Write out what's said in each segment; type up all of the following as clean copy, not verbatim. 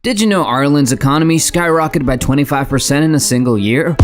Did you know Ireland's economy skyrocketed by 25% in a single year?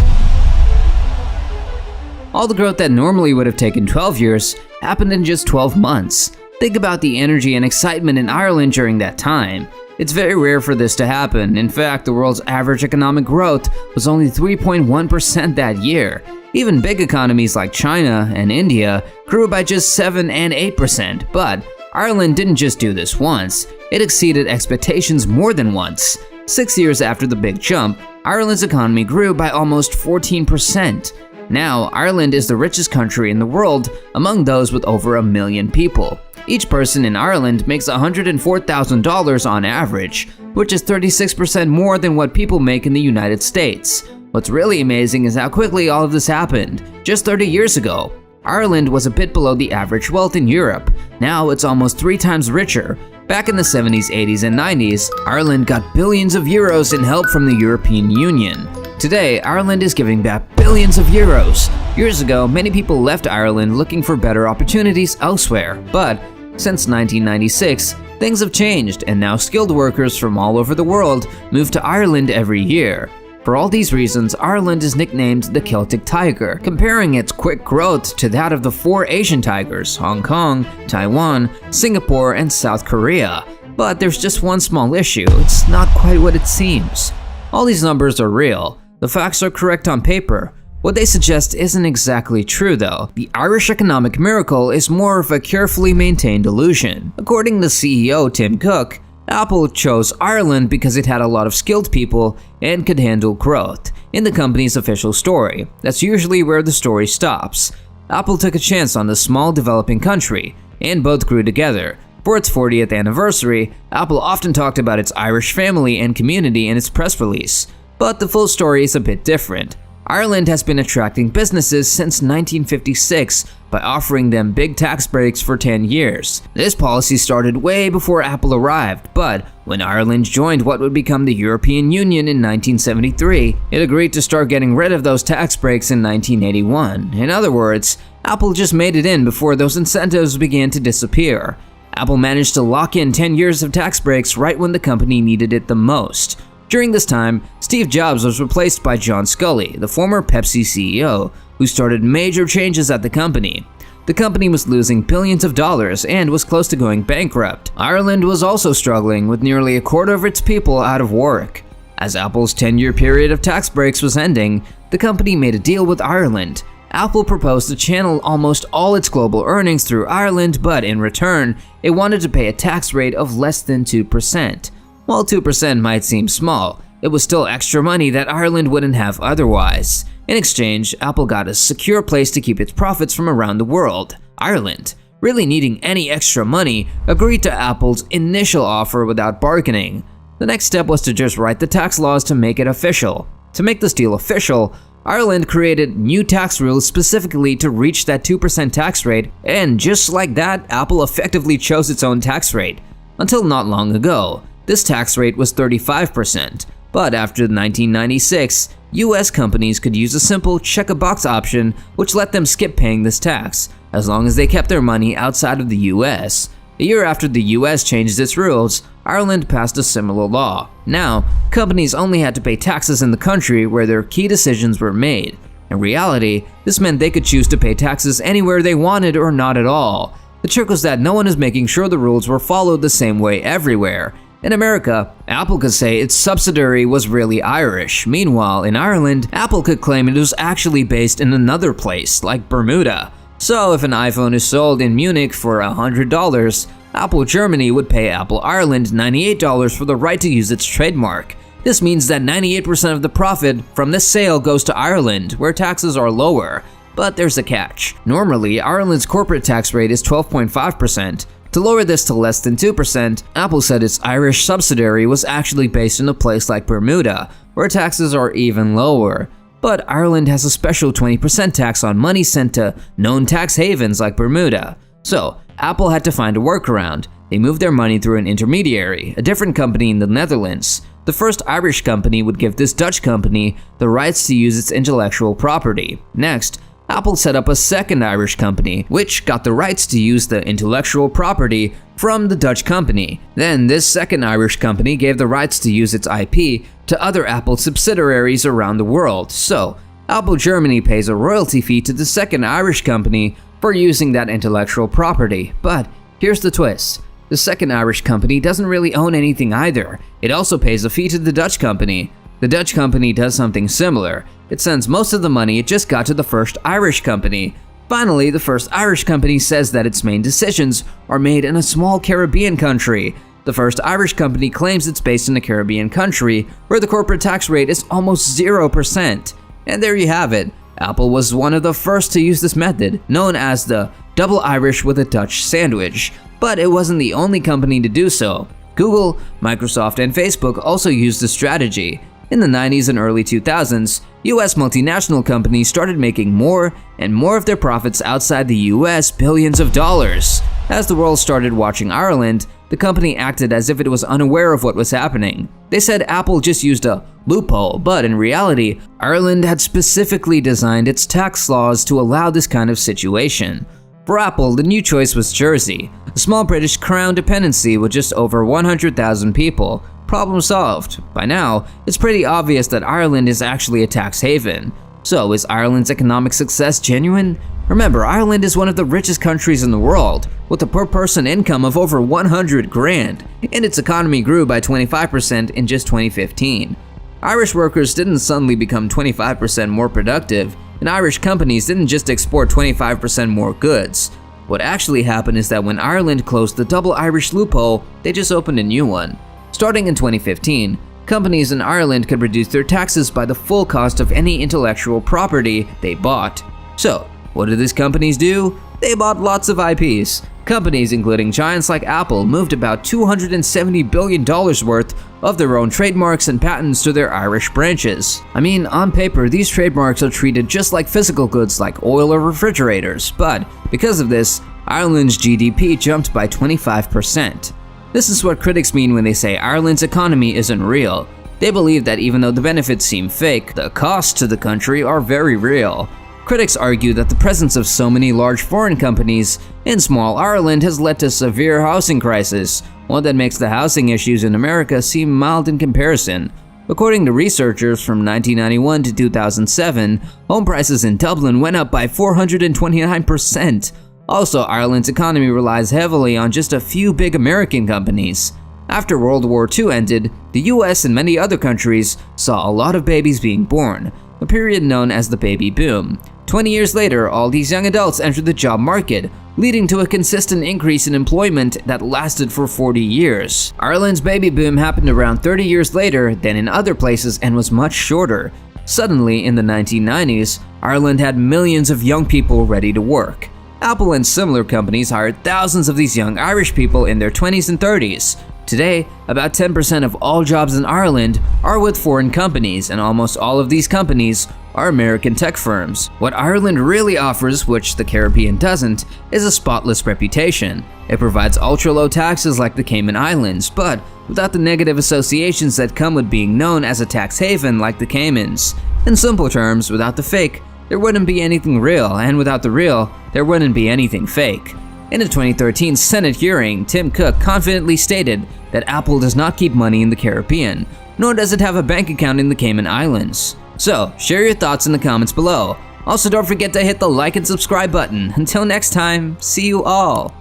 All the growth that normally would have taken 12 years happened in just 12 months. Think about the energy and excitement in Ireland during that time. It's very rare for this to happen. In fact, the world's average economic growth was only 3.1% that year. Even big economies like China and India grew by just 7 and 8%. But Ireland didn't just do this once, it exceeded expectations more than once. 6 years after the big jump, Ireland's economy grew by almost 14%. Now, Ireland is the richest country in the world among those with over 1 million people. Each person in Ireland makes $104,000 on average, which is 36% more than what people make in the United States. What's really amazing is how quickly all of this happened. Just 30 years ago, Ireland was a bit below the average wealth in Europe. Now it's almost 3 times richer. Back in the 70s, 80s, and 90s, Ireland got billions of euros in help from the European Union. Today, Ireland is giving back billions of euros. Years ago, many people left Ireland looking for better opportunities elsewhere. But since 1996, things have changed, and now skilled workers from all over the world move to Ireland every year. For all these reasons, Ireland is nicknamed the Celtic Tiger, comparing its quick growth to that of the 4 Asian tigers: Hong Kong, Taiwan, Singapore, and South Korea. But there's just one small issue: it's not quite what it seems. All these numbers are real. The facts are correct on paper. What they suggest isn't exactly true though. The Irish economic miracle is more of a carefully maintained illusion. According to CEO Tim Cook, Apple chose Ireland because it had a lot of skilled people and could handle growth. In the company's official story, that's usually where the story stops. Apple took a chance on this small developing country, and both grew together. For its 40th anniversary, Apple often talked about its Irish family and community in its press release. But the full story is a bit different. Ireland has been attracting businesses since 1956 by offering them big tax breaks for 10 years. This policy started way before Apple arrived, but when Ireland joined what would become the European Union in 1973, it agreed to start getting rid of those tax breaks in 1981. In other words, Apple just made it in before those incentives began to disappear. Apple managed to lock in 10 years of tax breaks right when the company needed it the most. During this time, Steve Jobs was replaced by John Sculley, the former Pepsi CEO, who started major changes at the company. The company was losing billions of dollars and was close to going bankrupt. Ireland was also struggling with nearly a quarter of its people out of work. As Apple's 10-year period of tax breaks was ending, the company made a deal with Ireland. Apple proposed to channel almost all its global earnings through Ireland, but in return, it wanted to pay a tax rate of less than 2%. While 2% might seem small, it was still extra money that Ireland wouldn't have otherwise. In exchange, Apple got a secure place to keep its profits from around the world. Ireland, really needing any extra money, agreed to Apple's initial offer without bargaining. The next step was to just write the tax laws to make it official. To make this deal official, Ireland created new tax rules specifically to reach that 2% tax rate, and just like that, Apple effectively chose its own tax rate. Until not long ago, this tax rate was 35%, but after 1996, US companies could use a simple check-a-box option which let them skip paying this tax, as long as they kept their money outside of the US. A year after the US changed its rules, Ireland passed a similar law. Now, companies only had to pay taxes in the country where their key decisions were made. In reality, this meant they could choose to pay taxes anywhere they wanted or not at all. The trick was that no one is making sure the rules were followed the same way everywhere. In America, Apple could say its subsidiary was really Irish. Meanwhile, in Ireland, Apple could claim it was actually based in another place, like Bermuda. So if an iPhone is sold in Munich for $100, Apple Germany would pay Apple Ireland $98 for the right to use its trademark. This means that 98% of the profit from this sale goes to Ireland, where taxes are lower. But there's a catch. Normally, Ireland's corporate tax rate is 12.5%. To lower this to less than 2%, Apple said its Irish subsidiary was actually based in a place like Bermuda, where taxes are even lower. But Ireland has a special 20% tax on money sent to known tax havens like Bermuda. So, Apple had to find a workaround. They moved their money through an intermediary, a different company in the Netherlands. The first Irish company would give this Dutch company the rights to use its intellectual property. Next, Apple set up a second Irish company, which got the rights to use the intellectual property from the Dutch company. Then this second Irish company gave the rights to use its IP to other Apple subsidiaries around the world. So, Apple Germany pays a royalty fee to the second Irish company for using that intellectual property. But here's the twist. The second Irish company doesn't really own anything either. It also pays a fee to the Dutch company. The Dutch company does something similar. It sends most of the money it just got to the first Irish company. Finally, the first Irish company says that its main decisions are made in a small Caribbean country. The first Irish company claims it's based in a Caribbean country where the corporate tax rate is almost 0%. And there you have it. Apple was one of the first to use this method, known as the double Irish with a Dutch sandwich. But it wasn't the only company to do so. Google, Microsoft, and Facebook also used this strategy. In the 90s and early 2000s, US multinational companies started making more and more of their profits outside the US billions of dollars. As the world started watching Ireland, the company acted as if it was unaware of what was happening. They said Apple just used a loophole, but in reality, Ireland had specifically designed its tax laws to allow this kind of situation. For Apple, the new choice was Jersey, a small British Crown dependency with just over 100,000 people. Problem solved. By now, it's pretty obvious that Ireland is actually a tax haven. So, is Ireland's economic success genuine? Remember, Ireland is one of the richest countries in the world, with a per-person income of over 100 grand, and its economy grew by 25% in just 2015. Irish workers didn't suddenly become 25% more productive, and Irish companies didn't just export 25% more goods. What actually happened is that when Ireland closed the double Irish loophole, they just opened a new one. Starting in 2015, companies in Ireland could reduce their taxes by the full cost of any intellectual property they bought. So, what did these companies do? They bought lots of IPs. Companies including giants like Apple moved about $270 billion worth of their own trademarks and patents to their Irish branches. I mean, on paper, these trademarks are treated just like physical goods like oil or refrigerators, but because of this, Ireland's GDP jumped by 25%. This is what critics mean when they say Ireland's economy isn't real. They believe that even though the benefits seem fake, the costs to the country are very real. Critics argue that the presence of so many large foreign companies in small Ireland has led to severe housing crisis, one that makes the housing issues in America seem mild in comparison. According to researchers from 1991 to 2007, home prices in Dublin went up by 429%. Also, Ireland's economy relies heavily on just a few big American companies. After World War II ended, the US and many other countries saw a lot of babies being born, a period known as the baby boom. 20 years later, all these young adults entered the job market, leading to a consistent increase in employment that lasted for 40 years. Ireland's baby boom happened around 30 years later than in other places and was much shorter. Suddenly, in the 1990s, Ireland had millions of young people ready to work. Apple and similar companies hired thousands of these young Irish people in their 20s and 30s. Today, about 10% of all jobs in Ireland are with foreign companies, and almost all of these companies are American tech firms. What Ireland really offers, which the Caribbean doesn't, is a spotless reputation. It provides ultra-low taxes like the Cayman Islands, but without the negative associations that come with being known as a tax haven like the Caymans. In simple terms, without the fake, there wouldn't be anything real, and without the real, there wouldn't be anything fake. In a 2013 Senate hearing, Tim Cook confidently stated that Apple does not keep money in the Caribbean, nor does it have a bank account in the Cayman Islands. So, share your thoughts in the comments below. Also, don't forget to hit the like and subscribe button. Until next time, see you all!